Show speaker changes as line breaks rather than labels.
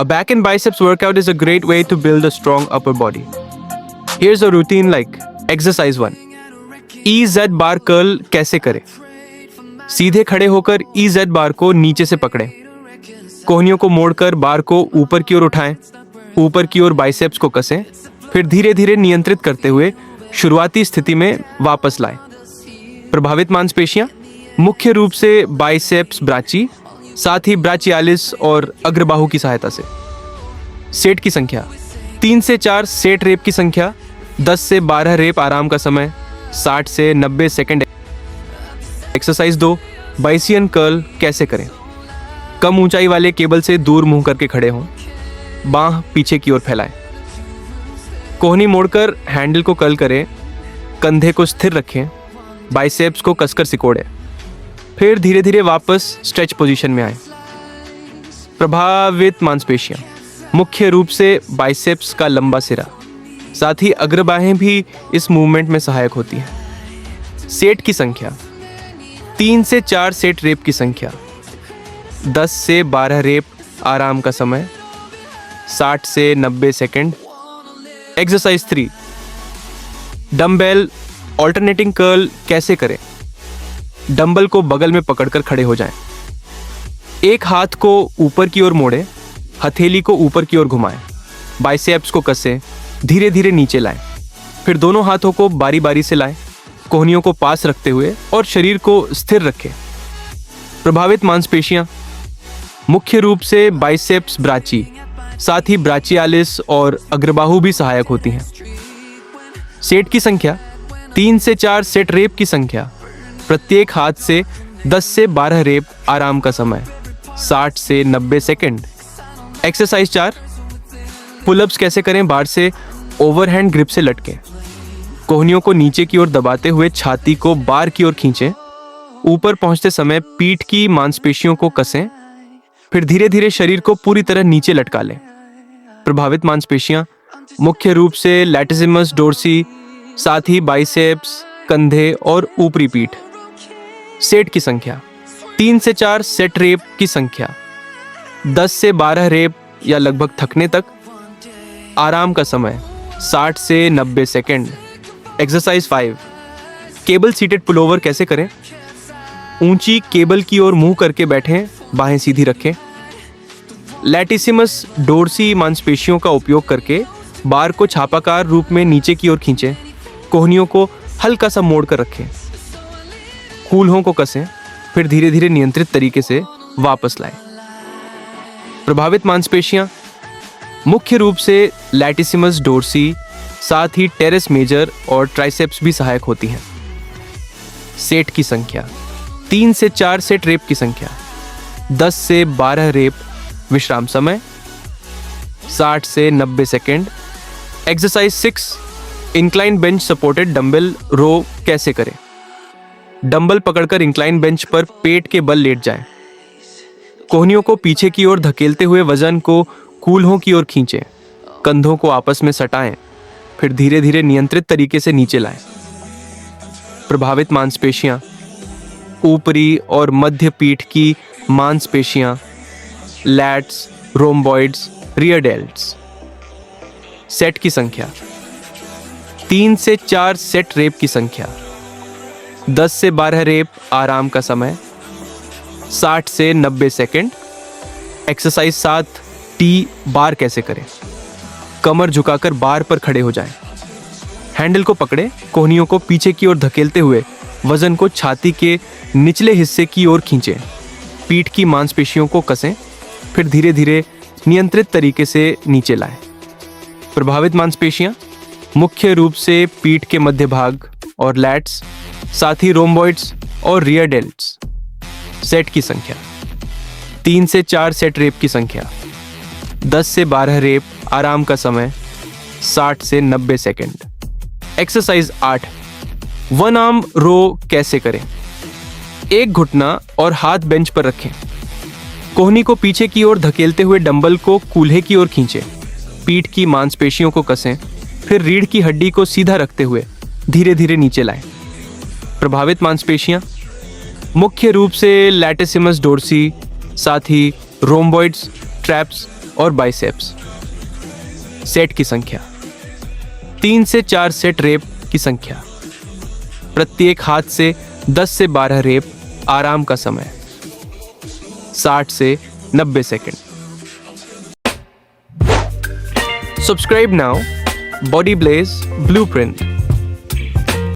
A back and biceps workout is a great way to build a strong upper body. Here's a routine like exercise 1. EZ bar curl कैसे करें? सीधे खड़े होकर EZ बार को नीचे से पकड़ें। कोहनियों को मोड़कर बार को ऊपर की ओर उठाएं। ऊपर की ओर बाइसेप्स को कसें। फिर धीरे धीरे नियंत्रित करते हुए शुरुआती स्थिति में वापस लाएं। प्रभावित मांसपेशियां मुख्य रूप से बाइसेप्स ब्राची, साथ ही ब्राचियालिस और अग्रबाहु की सहायता से। सेट की संख्या 3 से 4 सेट रेप की संख्या, 10 से 12 रेप आराम का समय, 60 से 90 सेकंड। एक्सरसाइज 2, बाइसियन कर्ल कैसे करें? कम ऊंचाई वाले केबल से दूर मुंह करके खड़े हों। बांह पीछे की ओर फैलाएं। कोहनी मोड़कर हैंडल को कर्ल करें। कंधे को स्थिर रखें। बाइसेप्स को कसकर सिकोड़ें। फिर धीरे धीरे वापस स्ट्रेच पोजीशन में आएं। प्रभावित मांसपेशियां मुख्य रूप से बाइसेप्स का लंबा सिरा, साथ ही अग्रबाहें भी इस मूवमेंट में सहायक होती हैं। सेट की संख्या 3 से 4 सेट रेप की संख्या, 10 से 12 रेप आराम का समय, 60 से 90 second. Exercise 3, dumbbell alternating curl कैसे करें? डंबल को बगल में पकड़कर खड़े हो जाएं। एक हाथ को ऊपर की ओर मोड़ें, हथेली को ऊपर की ओर घुमाएं, बाइसेप्स को कसें, धीरे धीरे नीचे लाएं। फिर दोनों हाथों को बारी बारी से लाएं, कोहनियों को पास रखते हुए और शरीर को स्थिर रखें। प्रभावित मांसपेशियां मुख्य रूप से बाइसेप्स ब्राची, साथ ही ब्राचियालिस और अग्रबाहु भी सहायक होती हैं। सेट की संख्या 3 से 4 सेट रेप की संख्या, प्रत्येक हाथ से 10 से 12 रेप आराम का समय, 60 से 90 सेकंड। एक्सरसाइज 4, पुलअप्स कैसे करें? बार से ओवरहैंड ग्रिप से लटकें। कोहनियों को नीचे की ओर दबाते हुए छाती को बार की ओर खींचें। ऊपर पहुंचते समय पीठ की मांसपेशियों को कसें। फिर धीरे धीरे शरीर को पूरी तरह नीचे लटका लें। प्रभावित मांसपेशियां मुख्य रूप से लैटिसिमस डोर्सी, साथ ही बाइसेप्स, कंधे और ऊपरी पीठ। सेट की संख्या 3 से 4 सेट रेप की संख्या, 10 से 12 रेप या लगभग थकने तक, आराम का समय 60 से 90 second. Exercise 5, cable seated pullover कैसे करें? ऊंची केबल की ओर मुंह करके बैठें, बाहें सीधी रखें। लैटिसिमस डोर्सी मांसपेशियों का उपयोग करके बार को छापाकार रूप में नीचे की ओर खींचें। कोहनियों को हल्का सा मोड़ कर रखें। कूल्हों को कसें, फिर धीरे धीरे नियंत्रित तरीके से वापस लाएं। प्रभावित मांसपेशियां मुख्य रूप से लैटिसिमस डोर्सी, साथ ही टेरेस मेजर और ट्राइसेप्स भी सहायक होती हैं। सेट की संख्या 3 से 4 सेट रेप की संख्या, 10 से 12 रेप, विश्राम समय 60 से 90 second. Exercise 6, incline bench supported dumbbell row कैसे करें? डंबल पकड़कर इंक्लाइन बेंच पर पेट के बल लेट जाएं। कोहनियों को पीछे की ओर धकेलते हुए वजन को कूल्हों की ओर खींचें। कंधों को आपस में सटाएं, फिर धीरे धीरे नियंत्रित तरीके से नीचे लाएं। प्रभावित मांसपेशियां ऊपरी और मध्य पीठ की मांसपेशियां, लैट्स, रोम्बॉइड्स, रियर डेल्ट्स। सेट की संख्या 3 से 4 सेट रेप की संख्या, 10 से 12 रेप आराम का समय, 60 से 90 सेकंड। एक्सरसाइज 7, टी बार कैसे करें? कमर झुकाकर बार पर खड़े हो जाएं। हैंडल को पकड़े, कोहनियों को पीछे की ओर धकेलते हुए वजन को छाती के निचले हिस्से की ओर खींचें। पीठ की मांसपेशियों को कसें, फिर धीरे धीरे नियंत्रित तरीके से नीचे लाएं। प्रभावित मांसपेशियां मुख्य रूप से पीठ के मध्य भाग और लैट्स, साथ ही रोम्बॉइड्स और रियर डेल्ट्स। सेट की संख्या 3 से 4 सेट रेप की संख्या, 10 से 12 रेप आराम का समय, 60 से 90 सेकंड। एक्सरसाइज 8, वन आर्म रो कैसे करें? एक घुटना और हाथ बेंच पर रखें। कोहनी को पीछे की ओर धकेलते हुए डंबल को कूल्हे की ओर खींचें। पीठ की मांसपेशियों को कसें, फिर रीढ़ की हड्डी को सीधा रखते हुए धीरे धीरे नीचे लाएं। प्रभावित मांसपेशियां मुख्य रूप से लैटिसिमस डोर्सी, साथ ही रोम्बॉइड्स, ट्रैप्स और बाइसेप्स। सेट की संख्या 3 से 4 सेट रेप की संख्या। प्रत्येक हाथ से 10 से 12 रेप। आराम का समय 60 से 90 सेकंड। Subscribe now. Body blaze blueprint.